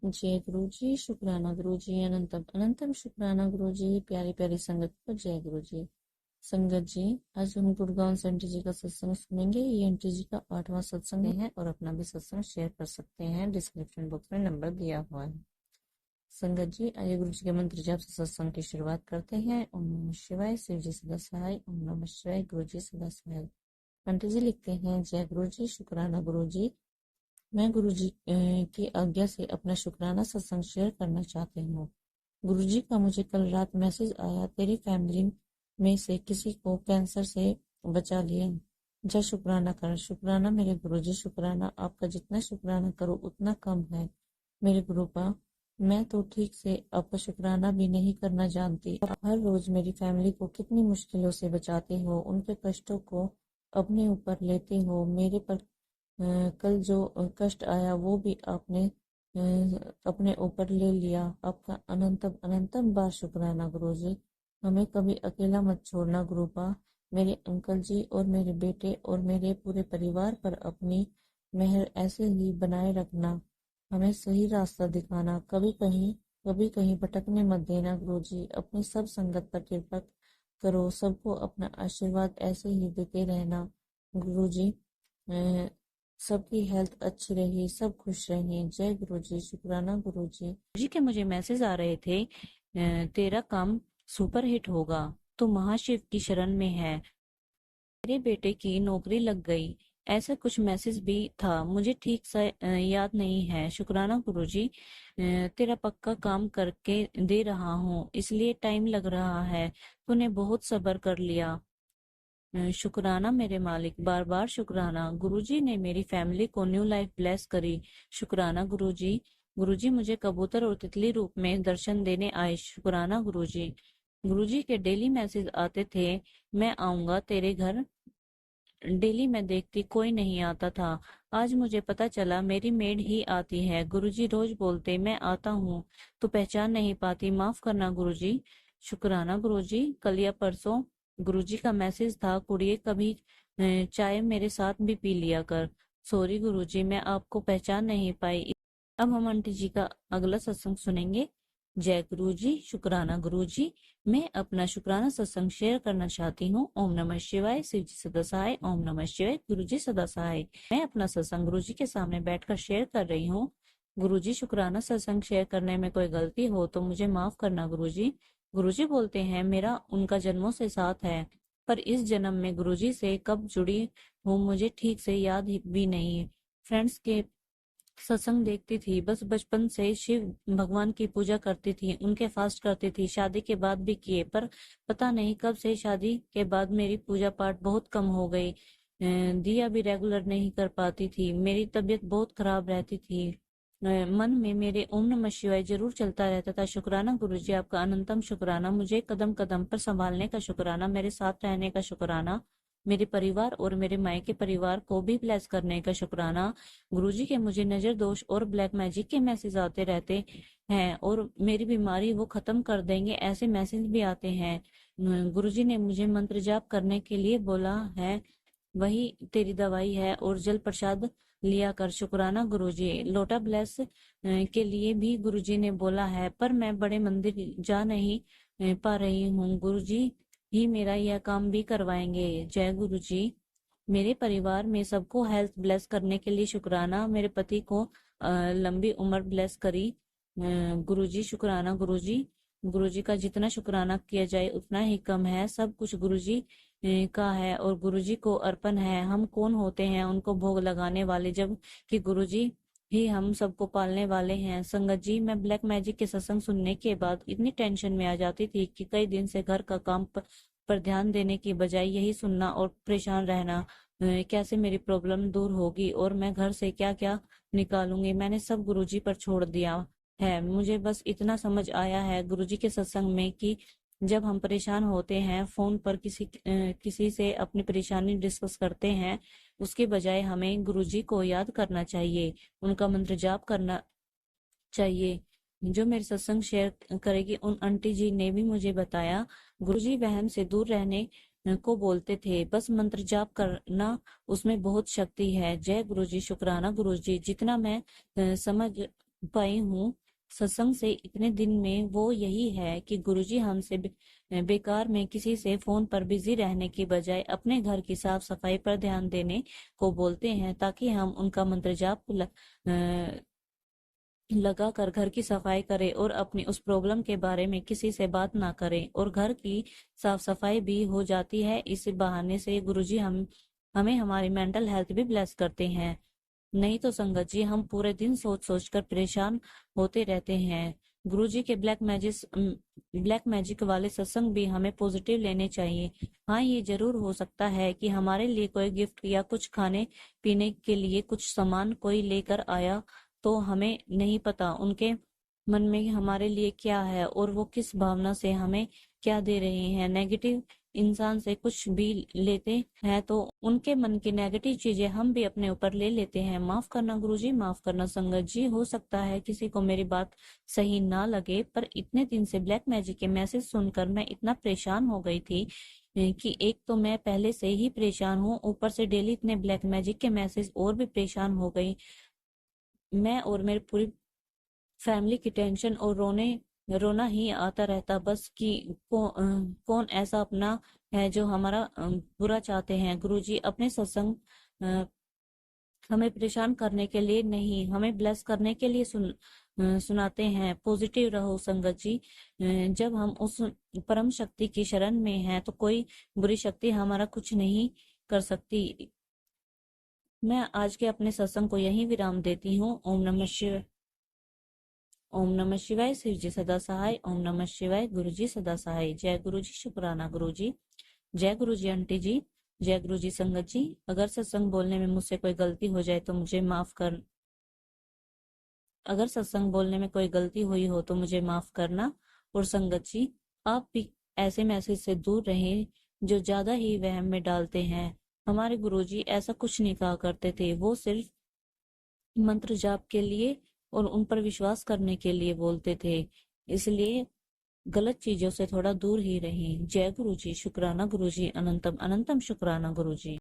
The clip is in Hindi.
जय गुरु जी, शुक्राना गुरु जी, अनंतम अनंतम शुक्राना गुरु जी। प्यारी प्यारी संगत को जय गुरु जी। संगत जी, आज हम गुड़गांव से आंटी जी का सत्संग सुनेंगे। ये आंटी जी का 8वां सत्संग है और अपना भी सत्संग शेयर कर सकते हैं, डिस्क्रिप्शन बॉक्स में नंबर दिया हुआ है। संगत जी, आइए गुरु जी के मंत्र जाप से सत्संग की शुरुआत करते हैं। ओम नमः शिवाय, शिव जी सदा सहाय। ओम नमः शिवाय, गुरु जी सदा सहाय। आंटी जी लिखते हैं, जय गुरु जी, शुक्राना गुरु जी। मैं गुरु जी की आज्ञा से अपना शुक्राना सत्संग शेयर करना चाहती हूँ। गुरु जी का मुझे कल रात मैसेज आया, तेरी फैमिली में से किसी को कैंसर से बचा लिया। जा शुक्राना कर। शुक्राना मेरे गुरु जी, शुक्राना आपका जितना शुक्राना करो उतना कम है मेरे गुरु का। मैं तो ठीक से आपका शुक्राना भी नहीं करना जानती। आप हर रोज मेरी फैमिली को कितनी मुश्किलों से बचाते हो, उनके कष्टों को अपने ऊपर लेते हो। मेरे पर कल जो कष्ट आया वो भी आपने अपने ऊपर ले लिया। आपका अनंतम अनंतम बार शुक्राना गुरु जी। हमें कभी अकेला मत छोड़ना गुरुपा। मेरे अंकल जी और मेरे बेटे और मेरे पूरे परिवार पर अपनी मेहर ऐसे ही बनाए रखना। हमें सही रास्ता दिखाना, कभी कहीं भटकने मत देना गुरु जी। अपनी सब संगत पर कृपा करो, सबको अपना आशीर्वाद ऐसे ही देते रहना गुरु जी। सबकी हेल्थ अच्छी रही, सब खुश रहे। जय गुरु जी, शुक्राना गुरु जी। गुरु जी के मुझे मैसेज आ रहे थे, तेरा काम सुपर हिट होगा, तो महाशिव की शरण में है, मेरे बेटे की नौकरी लग गई। ऐसा कुछ मैसेज भी था, मुझे ठीक से याद नहीं है। शुक्राना गुरु जी, तेरा पक्का काम करके दे रहा हूँ, इसलिए टाइम लग रहा है। तूने बहुत सब्र कर लिया। शुक्राना मेरे मालिक, बार बार शुक्राना। गुरुजी ने मेरी फैमिली को न्यू लाइफ ब्लेस करी। शुक्राना गुरुजी। गुरुजी मुझे कबूतर और तितली रूप में दर्शन देने आए। शुक्राना गुरुजी। गुरुजी के डेली मैसेज आते थे, मैं आऊंगा तेरे घर। डेली मैं देखती कोई नहीं आता था। आज मुझे पता चला मेरी मेड ही आती है। गुरुजी रोज बोलते मैं आता हूँ तो पहचान नहीं पाती, माफ करना गुरुजी। शुक्राना गुरुजी। कल या परसों गुरुजी का मैसेज था, कुड़िए कभी चाय मेरे साथ भी पी लिया कर। सॉरी गुरुजी, मैं आपको पहचान नहीं पाई। अब हम आंटी जी का अगला सत्संग सुनेंगे। जय गुरु जी, शुक्राना गुरु जी। मैं अपना शुक्राना सत्संग शेयर करना चाहती हूँ। ओम नमः शिवाय, शिव जी सदा सहाय। ओम नमः शिवाय, गुरु जी सदा सहाय। मैं अपना सत्संग गुरु जी के सामने बैठकर शेयर कर रही हूँ। गुरु जी, शुक्राना सत्संग शेयर करने में कोई गलती हो तो मुझे माफ करना गुरु जी। गुरु जी बोलते हैं, मेरा उनका जन्मों से साथ है, पर इस जन्म में गुरु जी से कब जुड़ी हूँ मुझे ठीक से याद भी नहीं। फ्रेंड्स के सत्संग देखती थी, बस बचपन से शिव भगवान की पूजा करती थी, उनके फास्ट करती थी, शादी के बाद भी किए, पर पता नहीं कब से शादी के बाद मेरी पूजा पाठ बहुत कम हो गई। दिया भी रेगुलर नहीं कर पाती थी, मेरी तबीयत बहुत खराब रहती थी। मन में मेरे ओम नमः शिवाय जरूर चलता रहता था। शुक्राना गुरुजी, आपका अनंतम शुक्राना। मुझे कदम कदम पर संभालने का शुक्राना, मेरे साथ रहने का शुक्राना, मेरे परिवार और मेरे मायके परिवार को भी ब्लेस करने का शुक्राना। गुरुजी के मुझे नजर दोष और ब्लैक मैजिक के मैसेज आते रहते हैं और मेरी बीमारी वो खत्म कर देंगे, ऐसे मैसेज भी आते हैं। गुरुजी ने मुझे मंत्र जाप करने के लिए बोला है, वही तेरी दवाई है, और जल प्रसाद लिया कर। शुक्राना गुरुजी। लोटा ब्लेस के लिए भी गुरुजी ने बोला है, पर मैं बड़े मंदिर जा नहीं पा रही हूँ। गुरुजी ही मेरा यह काम भी करवाएंगे। जय गुरुजी। मेरे परिवार में सबको हेल्थ ब्लेस करने के लिए शुक्राना। मेरे पति को लंबी उम्र ब्लेस करी। गुरुजी शुक्राना गुरुजी। गुरुजी का जितना शुक्राना किया जाए उतना ही कम है। सब कुछ गुरुजी का है और गुरुजी को अर्पण है। हम कौन होते हैं उनको भोग लगाने वाले, जब कि गुरुजी ही हम सबको पालने वाले हैं। संगत जी, मैं ब्लैक मैजिक के सत्संग सुनने के बाद इतनी टेंशन में आ जाती थी कि कई दिन से घर का काम पर ध्यान देने की बजाय यही सुनना और परेशान रहना, कैसे मेरी प्रॉब्लम दूर होगी और मैं घर से क्या क्या निकालूंगी। मैंने सब गुरुजी पर छोड़ दिया है। मुझे बस इतना समझ आया है गुरुजी के सत्संग में कि जब हम परेशान होते हैं, फोन पर किसी से अपनी परेशानी डिस्कस करते हैं, उसके बजाय हमें गुरुजी को याद करना चाहिए, उनका मंत्र जाप करना चाहिए। जो मेरे सत्संग शेयर करेगी उन आंटी जी ने भी मुझे बताया, गुरुजी वहम से दूर रहने को बोलते थे, बस मंत्र जाप करना, उसमें बहुत शक्ति है। जय गुरुजी। शुक्राना गुरुजी। जितना मैं समझ पाई हूँ सत्संग से इतने दिन में वो यही है कि गुरुजी हमसे बेकार में किसी से फोन पर बिजी रहने की बजाय अपने घर की साफ सफाई पर ध्यान देने को बोलते हैं, ताकि हम उनका मंत्र जाप लगा कर घर की सफाई करें और अपनी उस प्रॉब्लम के बारे में किसी से बात ना करें, और घर की साफ सफाई भी हो जाती है। इस बहाने से गुरुजी हमें हमारी मेंटल हेल्थ भी ब्लेस करते हैं। नहीं तो संगत जी, हम पूरे दिन सोच सोच कर परेशान होते रहते हैं। गुरुजी के ब्लैक मैजिक वाले सत्संग भी हमें पॉजिटिव लेने चाहिए। हाँ, ये जरूर हो सकता है कि हमारे लिए कोई गिफ्ट या कुछ खाने पीने के लिए कुछ सामान कोई लेकर आया, तो हमें नहीं पता उनके मन में हमारे लिए क्या है और वो किस भावना से हमें क्या दे रहे हैं। नेगेटिव इंसान से कुछ भी लेते हैं तो उनके मन की नेगेटिव चीजें हम भी अपने ऊपर ले लेते हैं। माफ करना गुरुजी, माफ करना संगत जी। हो सकता है किसी को मेरी बात सही ना लगे, पर इतने दिन से ब्लैक मैजिक के मैसेज सुनकर मैं इतना परेशान हो गई थी कि एक तो मैं पहले से ही परेशान हूँ, ऊपर से डेली इतने ब्लैक मैजिक के मैसेज और भी परेशान हो गई मैं। और मेरी पूरी फैमिली की टेंशन और रोना ही आता रहता बस कि कौन ऐसा अपना है जो हमारा बुरा चाहते हैं। गुरुजी अपने सत्संग अ, हमें परेशान करने के लिए नहीं, हमें ब्लेस करने के लिए सुनाते हैं। पॉजिटिव रहो संगत जी। जब हम उस परम शक्ति की शरण में हैं तो कोई बुरी शक्ति हमारा कुछ नहीं कर सकती। मैं आज के अपने सत्संग को यहीं विराम देती हूँ। ओम नमः शिवाय। ओम नमः शिवाय। शिव जी सदा सहाय। ओम नमः शिवाय। गुरु जी सदा सहाय। जय गुरु जी। शुक्राना गुरु जी। जय गुरु जी आंटी जी। जय गुरु जी संगत जी। अगर सत्संग बोलने में मुझसे कोई गलती हो जाए तो मुझे माफ कर अगर सत्संग बोलने में कोई गलती हुई हो तो मुझे माफ करना। और संगत जी, आप भी ऐसे मैसेज से दूर रहें जो ज्यादा ही वहम में डालते हैं। हमारे गुरुजी ऐसा कुछ नहीं कहा करते थे, वो सिर्फ मंत्र जाप के लिए और उन पर विश्वास करने के लिए बोलते थे। इसलिए गलत चीजों से थोड़ा दूर ही रहें। जय गुरु जी। शुक्राना गुरु जी। अनंतम अनंतम शुक्राना गुरु जी।